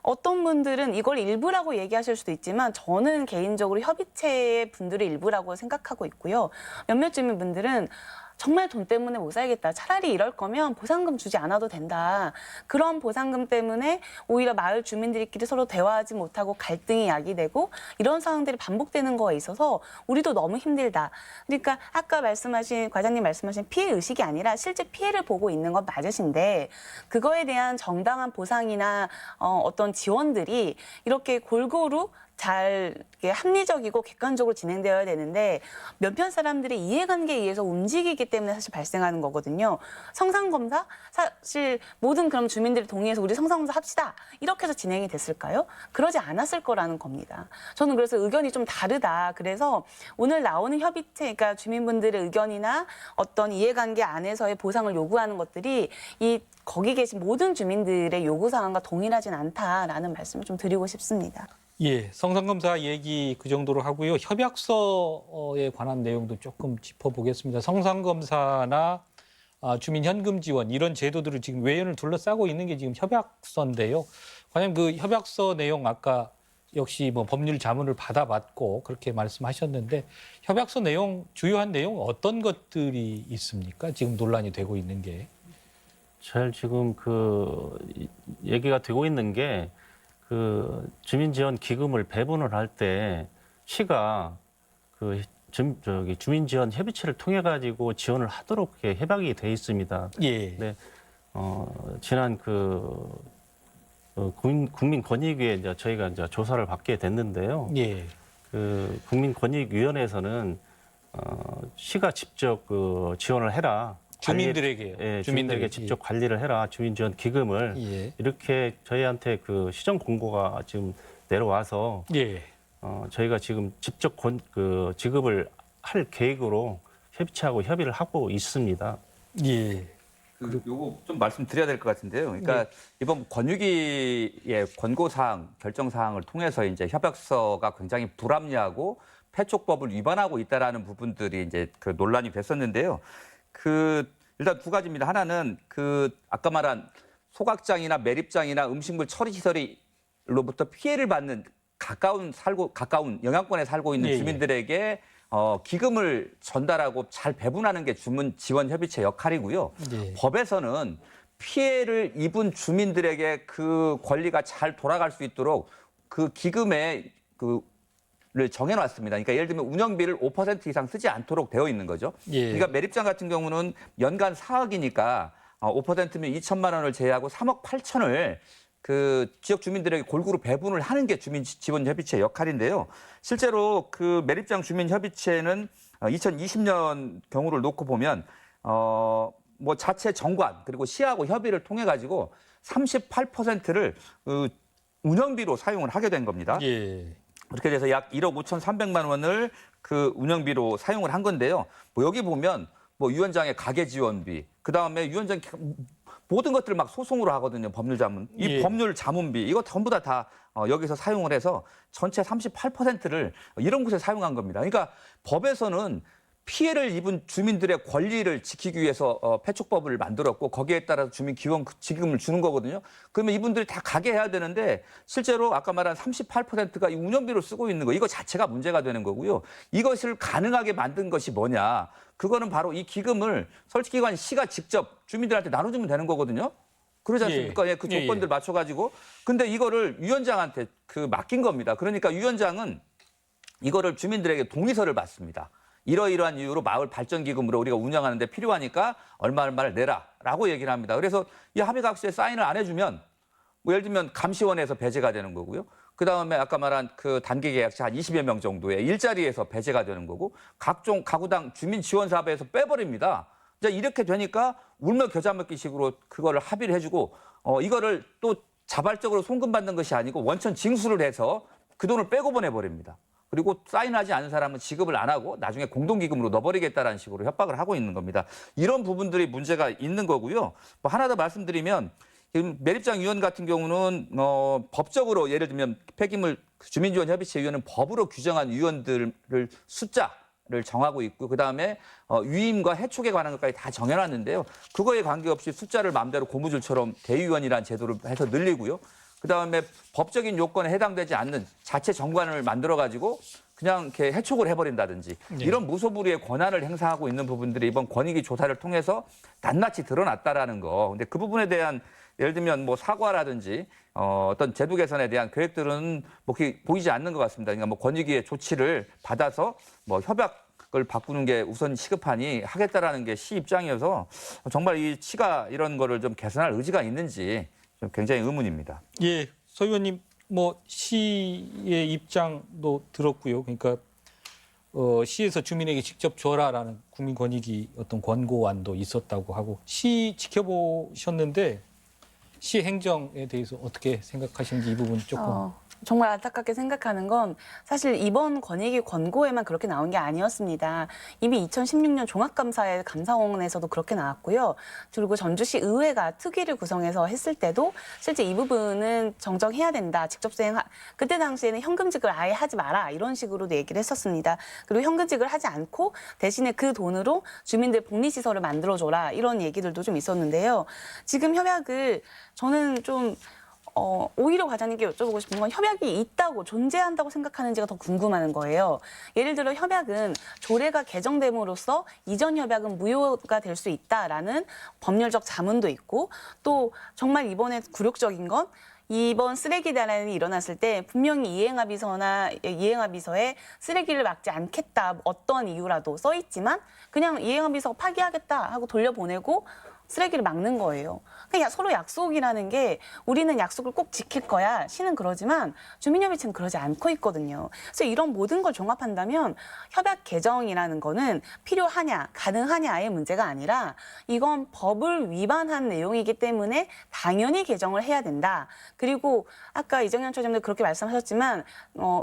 어떤 분들은 이걸 일부라고 얘기하실 수도 있지만 저는 개인적으로 협의체 분들의 일부라고 생각하고 있고요. 몇몇 주민분들은 정말 돈 때문에 못 살겠다. 차라리 이럴 거면 보상금 주지 않아도 된다. 그런 보상금 때문에 오히려 마을 주민들끼리 서로 대화하지 못하고 갈등이 야기되고 이런 상황들이 반복되는 거에 있어서 우리도 너무 힘들다. 그러니까 아까 말씀하신 과장님 말씀하신 피해 의식이 아니라 실제 피해를 보고 있는 건 맞으신데 그거에 대한 정당한 보상이나 어떤 지원들이 이렇게 골고루 잘 이렇게 합리적이고 객관적으로 진행되어야 되는데 몇몇 사람들의 이해관계에 의해서 움직이기 때문에 사실 발생하는 거거든요. 성상검사? 사실 모든 그럼 주민들이 동의해서 우리 성상검사 합시다. 이렇게 해서 진행이 됐을까요? 그러지 않았을 거라는 겁니다. 저는 그래서 의견이 좀 다르다. 그래서 오늘 나오는 협의체, 그러니까 주민분들의 의견이나 어떤 이해관계 안에서의 보상을 요구하는 것들이 거기 계신 모든 주민들의 요구사항과 동일하진 않다라는 말씀을 좀 드리고 싶습니다. 예, 성상검사 얘기 그 정도로 하고요. 협약서에 관한 내용도 조금 짚어보겠습니다. 성상검사나 주민현금 지원 이런 제도들을 지금 외연을 둘러싸고 있는 게 지금 협약서인데요. 과연 그 협약서 내용 아까 역시 뭐 법률 자문을 받아봤고 그렇게 말씀하셨는데 협약서 내용 주요한 내용 어떤 것들이 있습니까? 지금 논란이 되고 있는 게. 제일 지금 그 얘기가 되고 있는 게 그 주민지원 기금을 배분을 할 때 시가 그 주민지원 협의체를 통해 가지고 지원을 하도록 이렇게 협약이 돼 있습니다. 예. 네. 지난 국민권익위에 이제 저희가 이제 조사를 받게 됐는데요. 예. 그 국민권익위원회에서는 시가 직접 그 지원을 해라. 주민들에게. 예, 주민들에게 직접 관리를 해라. 주민지원 기금을 예. 이렇게 저희한테 그 시정 공고가 지금 내려와서 예. 저희가 지금 직접 그 지급을 할 계획으로 협의체하고 협의를 하고 있습니다. 예. 요거 좀 말씀드려야 될 것 같은데요. 그러니까 이번 권유기의 권고사항, 결정사항을 통해서 이제 협약서가 굉장히 불합리하고 패촉법을 위반하고 있다라는 부분들이 이제 그 논란이 됐었는데요. 일단 두 가지입니다. 하나는 아까 말한 소각장이나 매립장이나 음식물 처리 시설로부터 피해를 받는 가까운 영향권에 살고 있는 주민들에게 기금을 전달하고 잘 배분하는 게 주민 지원 협의체 역할이고요. 예. 법에서는 피해를 입은 주민들에게 그 권리가 잘 돌아갈 수 있도록 그 기금의 를 정해놨습니다. 그러니까 예를 들면 운영비를 5% 이상 쓰지 않도록 되어 있는 거죠. 예. 그러니까 매립장 같은 경우는 연간 4억이니까 5%면 2천만 원을 제외하고 3억 8천을 그 지역 주민들에게 골고루 배분을 하는 게 주민지원협의체 역할인데요. 실제로 그 매립장 주민협의체는 2020년 경우를 놓고 보면 뭐 자체 정관 그리고 시하고 협의를 통해 가지고 38%를 운영비로 사용을 하게 된 겁니다. 예. 그렇게 돼서 약 1억 5,300만 원을 그 운영비로 사용을 한 건데요. 뭐 여기 보면 뭐 위원장의 가계 지원비, 그 다음에 위원장 모든 것들을 막 소송으로 하거든요. 법률 자문. 이 예. 법률 자문비 이거 전부 다 여기서 사용을 해서 전체 38%를 이런 곳에 사용한 겁니다. 그러니까 법에서는 피해를 입은 주민들의 권리를 지키기 위해서 패촉법을 만들었고 거기에 따라서 주민 기금을 주는 거거든요. 그러면 이분들이 다 가게 해야 되는데 실제로 아까 말한 38%가 이 운영비로 쓰고 있는 거 이거 자체가 문제가 되는 거고요. 이것을 가능하게 만든 것이 뭐냐. 그거는 바로 이 기금을 솔직히 시가 직접 주민들한테 나눠주면 되는 거거든요. 그러지 않습니까? 예, 그 조건들 맞춰가지고. 근데 이거를 위원장한테 맡긴 겁니다. 그러니까 위원장은 이거를 주민들에게 동의서를 받습니다. 이러이러한 이유로 마을 발전기금으로 우리가 운영하는데 필요하니까 얼마를 내라라고 얘기를 합니다. 그래서 이 합의각서에 사인을 안 해주면 뭐 예를 들면 감시원에서 배제가 되는 거고요. 그다음에 아까 말한 그 단기 계약자 한 20여 명 정도의 일자리에서 배제가 되는 거고 각종 가구당 주민 지원 사업에서 빼버립니다. 이제 이렇게 되니까 울며 겨자 먹기식으로 그거를 합의를 해주고 이거를 또 자발적으로 송금받는 것이 아니고 원천 징수를 해서 그 돈을 빼고 보내버립니다. 그리고 사인하지 않은 사람은 지급을 안 하고 나중에 공동기금으로 넣어버리겠다라는 식으로 협박을 하고 있는 겁니다. 이런 부분들이 문제가 있는 거고요. 뭐 하나 더 말씀드리면 매립장 위원 같은 경우는 법적으로 예를 들면 폐기물 주민지원협의체 위원은 법으로 규정한 위원들을 숫자를 정하고 있고 그다음에 위임과 해촉에 관한 것까지 다 정해놨는데요. 그거에 관계없이 숫자를 마음대로 고무줄처럼 대위원이라는 제도를 해서 늘리고요. 그다음에 법적인 요건에 해당되지 않는 자체 정관을 만들어가지고 그냥 이렇게 해촉을 해버린다든지 이런 무소불위의 권한을 행사하고 있는 부분들이 이번 권익위 조사를 통해서 낱낱이 드러났다라는 거. 근데 그 부분에 대한 예를 들면 뭐 사과라든지 어떤 제도 개선에 대한 계획들은 뭐 보이지 않는 것 같습니다. 그러니까 뭐 권익위의 조치를 받아서 뭐 협약을 바꾸는 게 우선 시급하니 하겠다라는 게 시 입장이어서 정말 이 시가 이런 거를 좀 개선할 의지가 있는지 좀 굉장히 의문입니다. 예, 서 의원님 뭐 시의 입장도 들었고요. 그러니까 시에서 주민에게 직접 줘라라는 국민권익위 어떤 권고안도 있었다고 하고 시 지켜보셨는데 시 행정에 대해서 어떻게 생각하시는지 이 부분 조금. 정말 안타깝게 생각하는 건 사실 이번 권익위 권고에만 그렇게 나온 게 아니었습니다. 이미 2016년 종합감사의 감사원에서도 그렇게 나왔고요. 그리고 전주시 의회가 특위를 구성해서 했을 때도 실제 이 부분은 정정해야 된다. 직접 수행 그때 당시에는 현금지급을 아예 하지 마라 이런 식으로도 얘기를 했었습니다. 그리고 현금지급을 하지 않고 대신에 그 돈으로 주민들 복리시설을 만들어줘라 이런 얘기들도 좀 있었는데요. 지금 협약을 저는 좀 오히려 과장님께 여쭤보고 싶은 건 협약이 있다고 존재한다고 생각하는지가 더 궁금한 거예요. 예를 들어 협약은 조례가 개정됨으로써 이전 협약은 무효가 될 수 있다라는 법률적 자문도 있고 또 정말 이번에 굴욕적인 건 이번 쓰레기 대란이 일어났을 때 분명히 이행합의서에 쓰레기를 막지 않겠다 어떤 이유라도 써 있지만 그냥 이행합의서 파기하겠다 하고 돌려보내고 쓰레기를 막는 거예요. 그러니까 서로 약속이라는 게 우리는 약속을 꼭 지킬 거야. 시는 그러지만 주민협의체는 그러지 않고 있거든요. 그래서 이런 모든 걸 종합한다면 협약 개정이라는 거는 필요하냐, 가능하냐의 문제가 아니라 이건 법을 위반한 내용이기 때문에 당연히 개정을 해야 된다. 그리고 아까 이정현 처장님도 그렇게 말씀하셨지만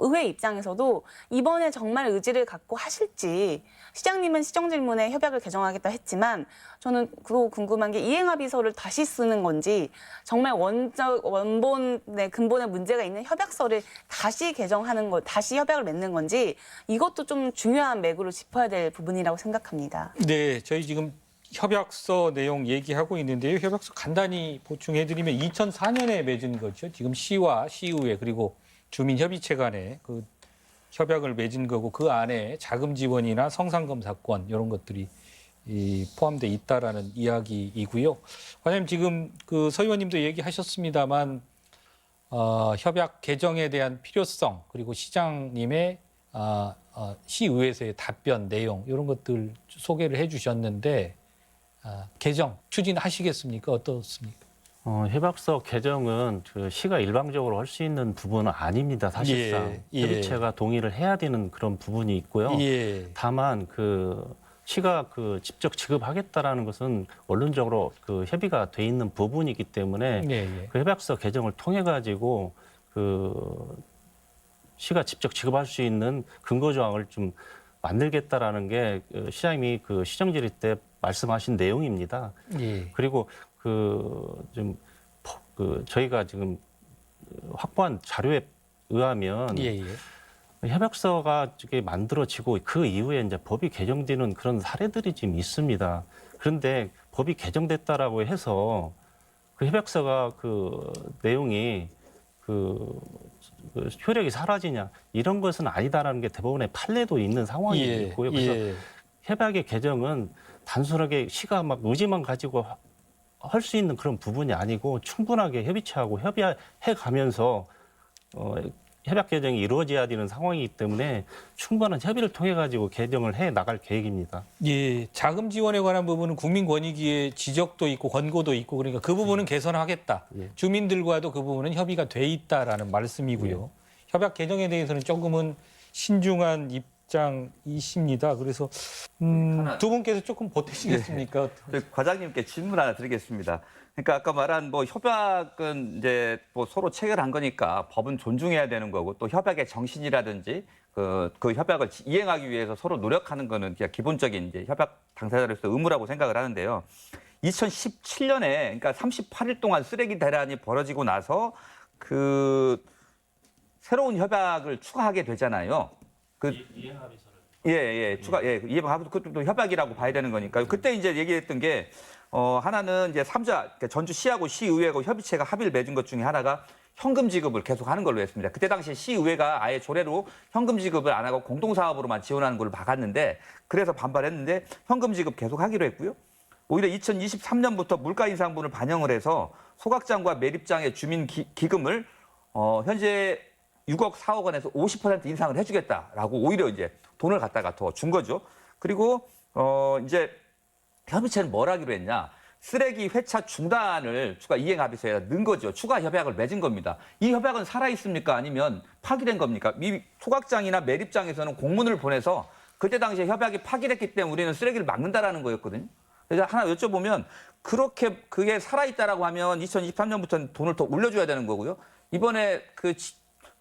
의회 입장에서도 이번에 정말 의지를 갖고 하실지 시장님은 시정질문에 협약을 개정하겠다 했지만 저는 그거 궁금한 게 이행합의서를 다시 쓰는 건지 정말 원본의 근본에 문제가 있는 협약서를 다시 개정하는 거, 다시 협약을 맺는 건지 이것도 좀 중요한 맥으로 짚어야 될 부분이라고 생각합니다. 네, 저희 지금 협약서 내용 얘기하고 있는데요. 협약서 간단히 보충해드리면 2004년에 맺은 거죠. 지금 시와 시의회 그리고 주민협의체 간에 그 협약을 맺은 거고 그 안에 자금 지원이나 성상검사권 이런 것들이 포함돼 있다라는 이야기이고요. 과장님 지금 그 서 의원님도 얘기하셨습니다만 협약 개정에 대한 필요성 그리고 시장님의 시의회에서의 답변 내용 이런 것들 소개를 해주셨는데 개정 추진하시겠습니까? 어떻습니까? 협약서 개정은 그 시가 일방적으로 할 수 있는 부분은 아닙니다. 사실상 협의체가 동의를 해야 되는 그런 부분이 있고요. 다만 그 시가 그 직접 지급하겠다라는 것은 원론적으로 그 협의가 돼 있는 부분이기 때문에 그 협약서 개정을 통해 가지고 그 시가 직접 지급할 수 있는 근거 조항을 좀 만들겠다라는 게 시장님이 그 시정 질의 때 말씀하신 내용입니다. 그리고 저희가 지금 확보한 자료에 의하면 협약서가 이게 만들어지고 그 이후에 이제 법이 개정되는 그런 사례들이 지금 있습니다. 그런데 법이 개정됐다라고 해서 그 협약서가 그 내용이 그 효력이 사라지냐 이런 것은 아니다라는 게 대법원의 판례도 있는 상황이 있고요. 그래서 협약의 개정은 단순하게 시가 막 의지만 가지고 할 수 있는 그런 부분이 아니고 충분하게 협의체하고 협의해 가면서 협약 개정이 이루어져야 되는 상황이기 때문에 충분한 협의를 통해 가지고 개정을 해 나갈 계획입니다. 예, 자금 지원에 관한 부분은 국민권익위의 지적도 있고 권고도 있고 그러니까 그 부분은 개선하겠다. 주민들과도 그 부분은 협의가 돼 있다라는 말씀이고요. 협약 개정에 대해서는 조금은 신중한 입장이십니다. 그래서 두 분께서 조금 보태시겠습니까? 과장님께 질문 하나 드리겠습니다. 그러니까 아까 말한 뭐 협약은 이제 뭐 서로 체결한 거니까 법은 존중해야 되는 거고 또 협약의 정신이라든지 그 협약을 이행하기 위해서 서로 노력하는 거는 그냥 기본적인 이제 협약 당사자로서 의무라고 생각을 하는데요. 2017년에 그러니까 38일 동안 쓰레기 대란이 벌어지고 나서 그 새로운 협약을 추가하게 되잖아요. 이행합의서 그것도 협약이라고 봐야 되는 거니까 그때 이제 얘기했던 게 하나는 이제 3자 그러니까 전주시하고 시의회하고 협의체가 합의를 맺은 것 중에 하나가 현금 지급을 계속하는 걸로 했습니다. 그때 당시에 시의회가 아예 조례로 현금 지급을 안 하고 공동사업으로만 지원하는 걸로 박았는데 그래서 반발했는데 현금 지급 계속하기로 했고요. 오히려 2023년부터 물가 인상분을 반영을 해서 소각장과 매립장의 주민 기금을 현재 6억 4억 원에서 50% 인상을 해주겠다라고 오히려 이제 돈을 갖다가 더 준 거죠. 그리고 이제 협의체는 뭘 하기로 했냐? 쓰레기 회차 중단을 추가 이행합의서에 넣은 거죠. 추가 협약을 맺은 겁니다. 이 협약은 살아 있습니까? 아니면 파기된 겁니까? 이 소각장이나 매립장에서는 공문을 보내서 그때 당시에 협약이 파기됐기 때문에 우리는 쓰레기를 막는다라는 거였거든요. 그래서 하나 여쭤보면 그렇게 그게 살아있다라고 하면 2023년부터는 돈을 더 올려줘야 되는 거고요. 이번에 그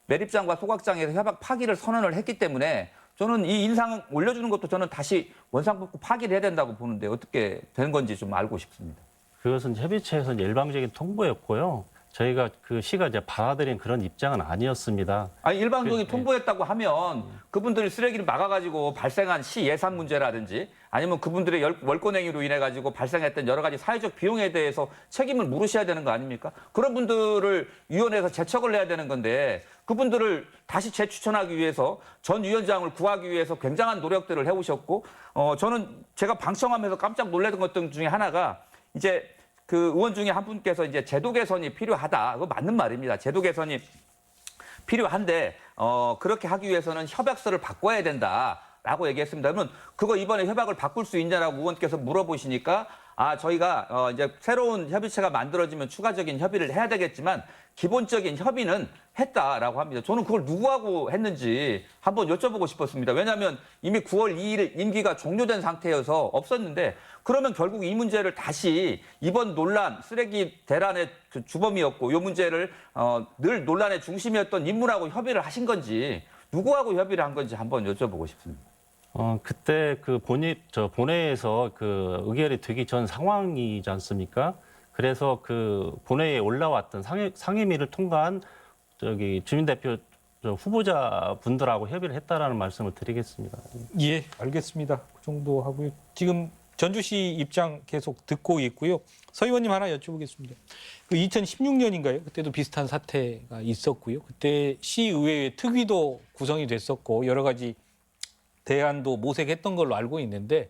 매립장과 소각장에서 협약 파기를 선언을 했기 때문에 저는 이 인상 올려주는 것도 저는 다시 원상복구 파기를 해야 된다고 보는데 어떻게 되는 건지 좀 알고 싶습니다. 그것은 협의체에서 일방적인 통보였고요. 저희가 그 시가 이제 받아들인 그런 입장은 아니었습니다. 아니 일방적인 통보했다고 하면 그분들이 쓰레기를 막아가지고 발생한 시 예산 문제라든지 아니면 그분들의 월권행위로 인해 가지고 발생했던 여러 가지 사회적 비용에 대해서 책임을 물으셔야 되는 거 아닙니까? 그런 분들을 위원회에서 제척을 해야 되는 건데 그분들을 다시 재추천하기 위해서 전 위원장을 구하기 위해서 굉장한 노력들을 해오셨고 저는 제가 방청하면서 깜짝 놀랐던 것 중에 하나가 이제 그 의원 중에 한 분께서 이제 제도 개선이 필요하다. 그거 맞는 말입니다. 제도 개선이 필요한데 그렇게 하기 위해서는 협약서를 바꿔야 된다라고 얘기했습니다. 그러면 그거 이번에 협약을 바꿀 수 있냐라고 의원께서 물어보시니까 저희가 이제 새로운 협의체가 만들어지면 추가적인 협의를 해야 되겠지만 기본적인 협의는 했다라고 합니다. 저는 그걸 누구하고 했는지 한번 여쭤보고 싶었습니다. 왜냐하면 이미 9월 2일 임기가 종료된 상태여서 없었는데 그러면 결국 이 문제를 다시 이번 논란, 쓰레기 대란의 그 주범이었고 이 문제를 늘 논란의 중심이었던 인물하고 협의를 하신 건지 누구하고 협의를 한 건지 한번 여쭤보고 싶습니다. 그때 그 본회의에서 그 의결이 되기 전 상황이지 않습니까? 그래서 그 본회의에 올라왔던 상임위를 통과한 주민대표 후보자 분들하고 협의를 했다라는 말씀을 드리겠습니다. 예, 알겠습니다. 그 정도 하고요. 지금 전주시 입장 계속 듣고 있고요. 서 의원님 하나 여쭤보겠습니다. 그 2016년인가요? 그때도 비슷한 사태가 있었고요. 그때 시의회 특위도 구성이 됐었고 여러 가지 대안도 모색했던 걸로 알고 있는데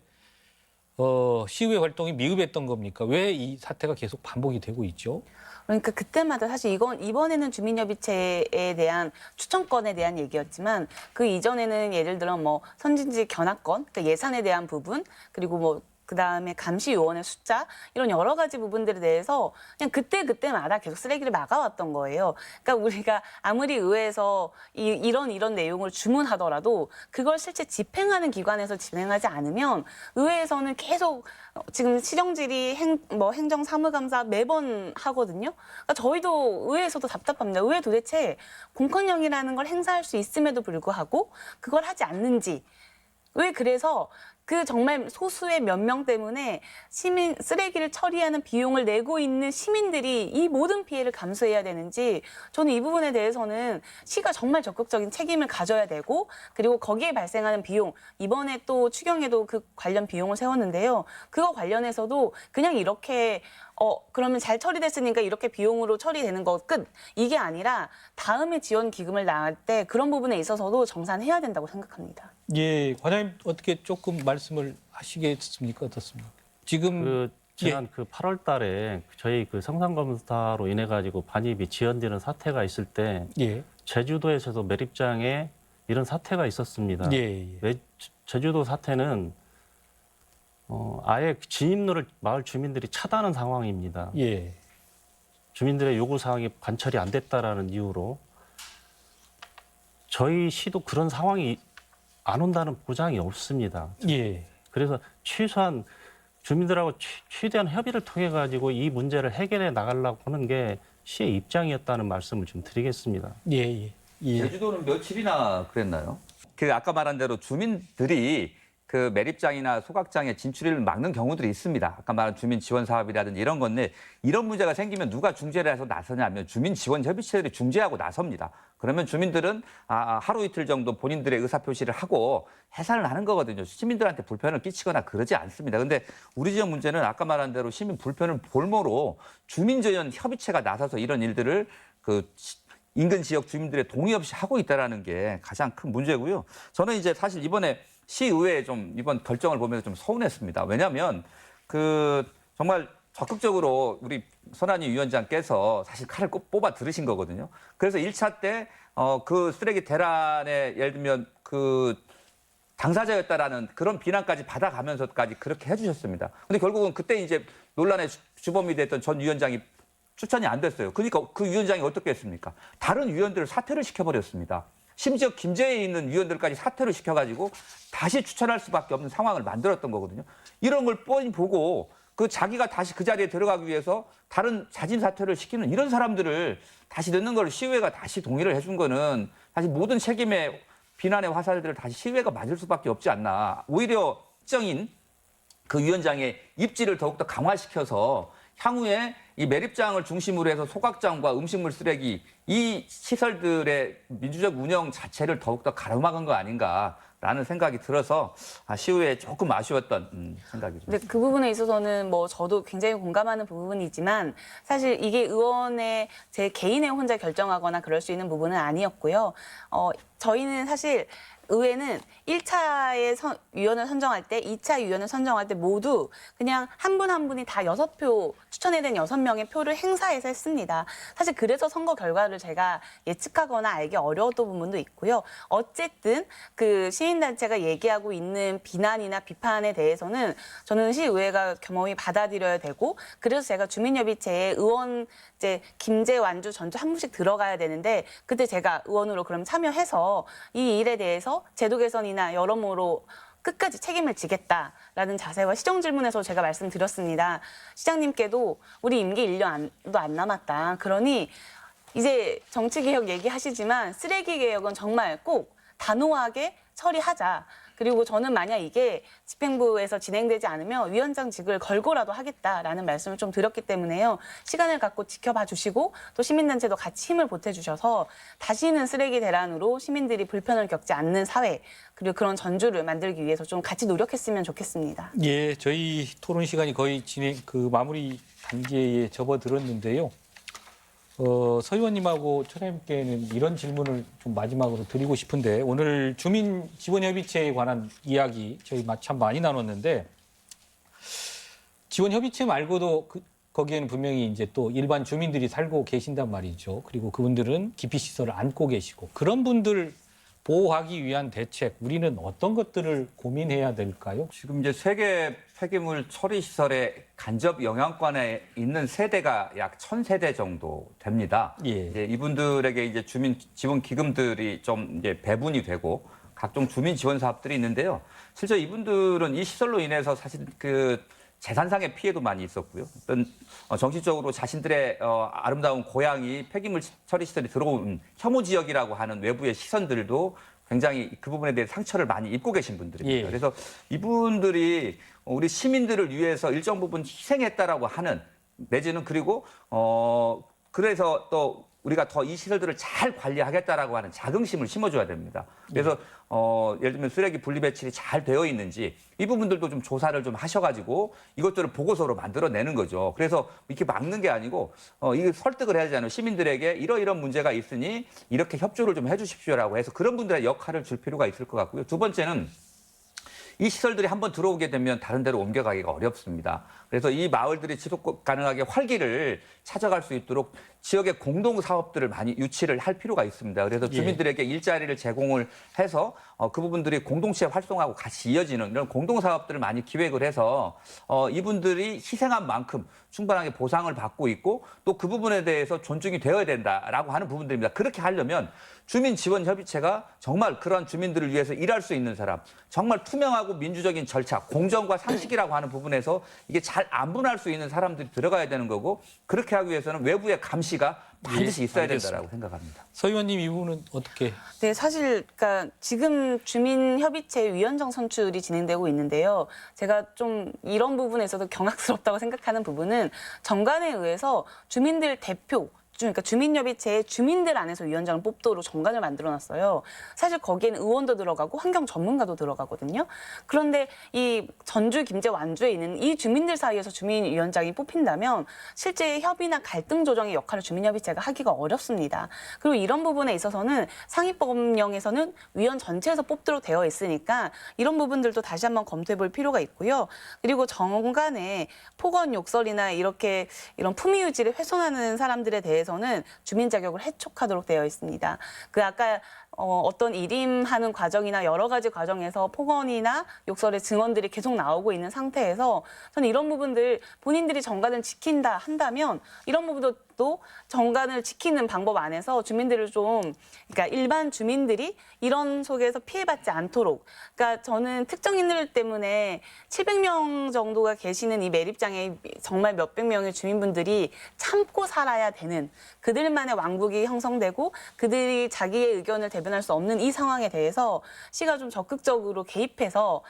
시의회 활동이 미흡했던 겁니까? 왜 이 사태가 계속 반복이 되고 있죠? 그러니까 그때마다 사실 이번에는 주민협의체에 대한 추천권에 대한 얘기였지만 그 이전에는 예를 들어 뭐 선진지 견학권, 그러니까 예산에 대한 부분, 그리고 뭐 그다음에 감시 요원의 숫자 이런 여러 가지 부분들에 대해서 그냥 그때마다 계속 쓰레기를 막아왔던 거예요. 그러니까 우리가 아무리 의회에서 이런 내용을 주문하더라도 그걸 실제 집행하는 기관에서 진행하지 않으면 의회에서는 계속 지금 시정질의 행정사무감사 매번 하거든요. 그러니까 저희도 의회에서도 답답합니다. 의회 도대체 공권력이라는 걸 행사할 수 있음에도 불구하고 그걸 하지 않는지. 왜 그래서 그 정말 소수의 몇 명 때문에 쓰레기를 처리하는 비용을 내고 있는 시민들이 이 모든 피해를 감수해야 되는지 저는 이 부분에 대해서는 시가 정말 적극적인 책임을 가져야 되고 그리고 거기에 발생하는 비용 이번에 또 추경에도 그 관련 비용을 세웠는데요. 그거 관련해서도 그냥 이렇게 그러면 잘 처리됐으니까 이렇게 비용으로 처리되는 거 끝. 이게 아니라 다음에 지원 기금을 나갈 때 그런 부분에 있어서도 정산해야 된다고 생각합니다. 예, 과장님 어떻게 조금 말씀을 하시겠습니까? 어떻습니까? 지금 지난 그 8월 달에 저희 그 성상검사로 인해 가지고 반입이 지연되는 사태가 있을 때 제주도에서도 매립장에 이런 사태가 있었습니다. 제주도 사태는 아예 진입로를 마을 주민들이 차단한 상황입니다. 주민들의 요구 사항이 관철이 안 됐다라는 이유로 저희 시도 그런 상황이 안 온다는 보장이 없습니다. 그래서 최소한 주민들하고 최대한 협의를 통해 가지고 이 문제를 해결해 나가려고 하는 게 시의 입장이었다는 말씀을 좀 드리겠습니다. 제주도는 며칠이나 그랬나요? 그 아까 말한 대로 주민들이 그 매립장이나 소각장에 진출을 막는 경우들이 있습니다. 아까 말한 주민 지원 사업이라든지 이런 건데 이런 문제가 생기면 누가 중재를 해서 나서냐면 주민 지원 협의체들이 중재하고 나섭니다. 그러면 주민들은 하루 이틀 정도 본인들의 의사 표시를 하고 해산을 하는 거거든요. 시민들한테 불편을 끼치거나 그러지 않습니다. 근데 우리 지역 문제는 아까 말한 대로 시민 불편을 볼모로 주민 지원 협의체가 나서서 이런 일들을 인근 지역 주민들의 동의 없이 하고 있다는 게 가장 큰 문제고요. 저는 이제 사실 이번에 시의회에 좀 이번 결정을 보면서 좀 서운했습니다. 왜냐하면 정말 적극적으로 우리 선한희 위원장께서 사실 칼을 꼭 뽑아 들으신 거거든요. 그래서 1차 때 그 쓰레기 대란에 예를 들면 당사자였다라는 그런 비난까지 받아가면서까지 그렇게 해주셨습니다. 근데 결국은 그때 이제 논란의 주범이 됐던 전 위원장이 추천이 안 됐어요. 그러니까 그 위원장이 어떻게 했습니까? 다른 위원들을 사퇴를 시켜버렸습니다. 심지어 김제에 있는 위원들까지 사퇴를 시켜가지고 다시 추천할 수밖에 없는 상황을 만들었던 거거든요. 이런 걸 뻔히 보고 그 자기가 다시 그 자리에 들어가기 위해서 다른 자진 사퇴를 시키는 이런 사람들을 다시 넣는 걸 시의회가 다시 동의를 해준 거는 사실 모든 책임의 비난의 화살들을 다시 시의회가 맞을 수밖에 없지 않나. 오히려 특정인 그 위원장의 입지를 더욱더 강화시켜서 향후에 이 매립장을 중심으로 해서 소각장과 음식물 쓰레기 이 시설들의 민주적 운영 자체를 더욱더 가로막은 거 아닌가라는 생각이 들어서 시의회에 조금 아쉬웠던 생각이죠. 근데 그 부분에 있어서는 뭐 저도 굉장히 공감하는 부분이지만 사실 이게 의원의 제 개인의 혼자 결정하거나 그럴 수 있는 부분은 아니었고요. 저희는 사실 의회는 1차의 위원을 선정할 때, 2차 위원을 선정할 때 모두 그냥 한 분 한 분이 다 6표, 추천에 대한 6명의 표를 행사해서 했습니다. 사실 그래서 선거 결과를 제가 예측하거나 알기 어려웠던 부분도 있고요. 어쨌든 그 시민단체가 얘기하고 있는 비난이나 비판에 대해서는 저는 시의회가 겸허히 받아들여야 되고, 그래서 제가 주민협의체에 의원 이제 김제, 완주, 전주 한 분씩 들어가야 되는데, 그때 제가 의원으로 그럼 참여해서 이 일에 대해서 제도 개선이나 여러모로 끝까지 책임을 지겠다라는 자세와 시정 질문에서 제가 말씀드렸습니다. 시장님께도 우리 임기 1년도 안 남았다. 그러니 이제 정치개혁 얘기하시지만 쓰레기 개혁은 정말 꼭 단호하게 처리하자. 그리고 저는 만약 이게 집행부에서 진행되지 않으면 위원장직을 걸고라도 하겠다라는 말씀을 좀 드렸기 때문에요. 시간을 갖고 지켜봐 주시고 또 시민단체도 같이 힘을 보태주셔서 다시는 쓰레기 대란으로 시민들이 불편을 겪지 않는 사회 그리고 그런 전주를 만들기 위해서 좀 같이 노력했으면 좋겠습니다. 예, 저희 토론 시간이 거의 마무리 단계에 접어들었는데요. 서 의원님하고 천혜님께는 이런 질문을 좀 마지막으로 드리고 싶은데 오늘 주민지원협의체에 관한 이야기 저희 참 많이 나눴는데 지원협의체 말고도 거기에는 분명히 이제 또 일반 주민들이 살고 계신단 말이죠. 그리고 그분들은 기피시설을 안고 계시고 그런 분들 보호하기 위한 대책 우리는 어떤 것들을 고민해야 될까요? 지금 이제 세계 폐기물 처리 시설의 간접 영향권에 있는 세대가 약 1,000세대 정도 됩니다. 예. 이제 이분들에게 이제 주민 지원 기금들이 좀 이제 배분이 되고 각종 주민 지원 사업들이 있는데요. 실제 이분들은 이 시설로 인해서 사실 그 재산상의 피해도 많이 있었고요. 어떤 정신적으로 자신들의 아름다운 고향이 폐기물 처리 시설이 들어온 혐오 지역이라고 하는 외부의 시선들도 굉장히 그 부분에 대해 상처를 많이 입고 계신 분들입니다. 예. 그래서 이분들이 우리 시민들을 위해서 일정 부분 희생했다라고 하는 내지는 그리고 그래서 또 우리가 더 이 시설들을 잘 관리하겠다라고 하는 자긍심을 심어줘야 됩니다. 그래서 예를 들면 쓰레기 분리배출이 잘 되어 있는지 이 부분들도 좀 조사를 좀 하셔가지고 이것들을 보고서로 만들어내는 거죠. 그래서 이렇게 막는 게 아니고 이게 설득을 해야 되잖아요. 시민들에게 이러이런 문제가 있으니 이렇게 협조를 좀 해주십시오라고 해서 그런 분들의 역할을 줄 필요가 있을 것 같고요. 두 번째는 이 시설들이 한번 들어오게 되면 다른 데로 옮겨가기가 어렵습니다. 그래서 이 마을들이 지속 가능하게 활기를 찾아갈 수 있도록 지역의 공동 사업들을 많이 유치를 할 필요가 있습니다. 그래서 주민들에게 일자리를 제공을 해서 그 부분들이 공동체 활성화하고 같이 이어지는 이런 공동 사업들을 많이 기획을 해서 이분들이 희생한 만큼 충분하게 보상을 받고 있고 또 그 부분에 대해서 존중이 되어야 된다라고 하는 부분들입니다. 그렇게 하려면 주민지원협의체가 정말 그런 주민들을 위해서 일할 수 있는 사람, 정말 투명하고 민주적인 절차, 공정과 상식이라고 하는 부분에서 이게 잘 안분할 수 있는 사람들이 들어가야 되는 거고 그렇게 하기 위해서는 외부의 감시가 반드시 있어야 된다라고 생각합니다. 서 의원님 이 부분은 어떻게? 네, 사실 그러니까 지금 주민협의체 위원장 선출이 진행되고 있는데요. 제가 좀 이런 부분에서도 경악스럽다고 생각하는 부분은 정관에 의해서 주민들 대표 그러니까 주민협의체에 주민들 안에서 위원장을 뽑도록 정관을 만들어놨어요. 사실 거기에는 의원도 들어가고 환경 전문가도 들어가거든요. 그런데 이 전주, 김제, 완주에 있는 이 주민들 사이에서 주민위원장이 뽑힌다면 실제 협의나 갈등 조정의 역할을 주민협의체가 하기가 어렵습니다. 그리고 이런 부분에 있어서는 상위법령에서는 위원 전체에서 뽑도록 되어 있으니까 이런 부분들도 다시 한번 검토해볼 필요가 있고요. 그리고 정관에 폭언, 욕설이나 이런 품위 유지를 훼손하는 사람들에 대해서는 주민 자격을 해촉하도록 되어 있습니다. 그 아까 어떤 일임하는 과정이나 여러 가지 과정에서 폭언이나 욕설의 증언들이 계속 나오고 있는 상태에서 저는 이런 부분들 본인들이 정관을 지킨다 한다면 이런 부분도 정관을 지키는 방법 안에서 주민들을 좀 그러니까 일반 주민들이 이런 속에서 피해받지 않도록 그러니까 저는 특정인들 때문에 700명 정도가 계시는 이 매립장에 정말 몇백 명의 주민분들이 참고 살아야 되는 그들만의 왕국이 형성되고 그들이 자기의 의견을 대변할 수 없는 이 상황에 대해서 시가 좀 적극적으로 개입해서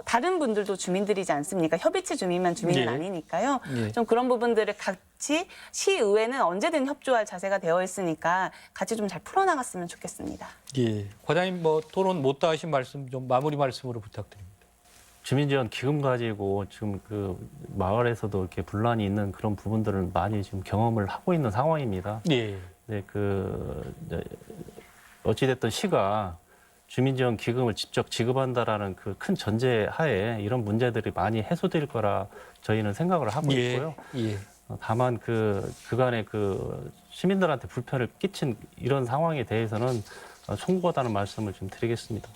다른 분들도 주민들이지 않습니까? 협의체 주민만 주민은 예. 아니니까요. 예. 좀 그런 부분들을 같이 시의회는 언제든 협조할 자세가 되어 있으니까 같이 좀 잘 풀어나갔으면 좋겠습니다. 예. 과장님 뭐 토론 못다 하신 말씀 좀 마무리 말씀으로 부탁드립니다. 주민지원 기금 가지고 지금 그 마을에서도 이렇게 분란이 있는 그런 부분들을 많이 지금 경험을 하고 있는 상황입니다. 예. 네, 어찌됐든 시가 주민지원 기금을 직접 지급한다라는 그 큰 전제 하에 이런 문제들이 많이 해소될 거라 저희는 생각을 하고 예. 있고요. 예. 다만 그간의 시민들한테 불편을 끼친 이런 상황에 대해서는 송구하다는 말씀을 좀 드리겠습니다.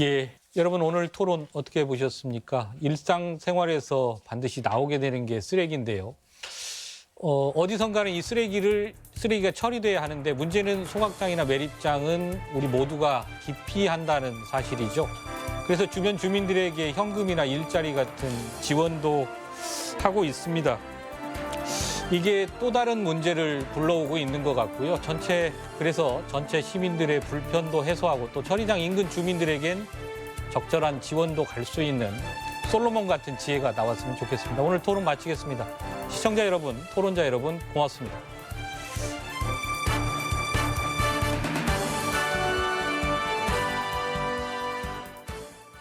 예. 여러분 오늘 토론 어떻게 보셨습니까? 일상생활에서 반드시 나오게 되는 게 쓰레기인데요. 어디선가는 이 쓰레기가 처리돼야 하는데 문제는 소각장이나 매립장은 우리 모두가 기피한다는 사실이죠. 그래서 주변 주민들에게 현금이나 일자리 같은 지원도 하고 있습니다. 이게 또 다른 문제를 불러오고 있는 것 같고요. 그래서 전체 시민들의 불편도 해소하고 또 처리장 인근 주민들에겐 적절한 지원도 갈 수 있는 솔로몬 같은 지혜가 나왔으면 좋겠습니다. 오늘 토론 마치겠습니다. 시청자 여러분, 토론자 여러분, 고맙습니다.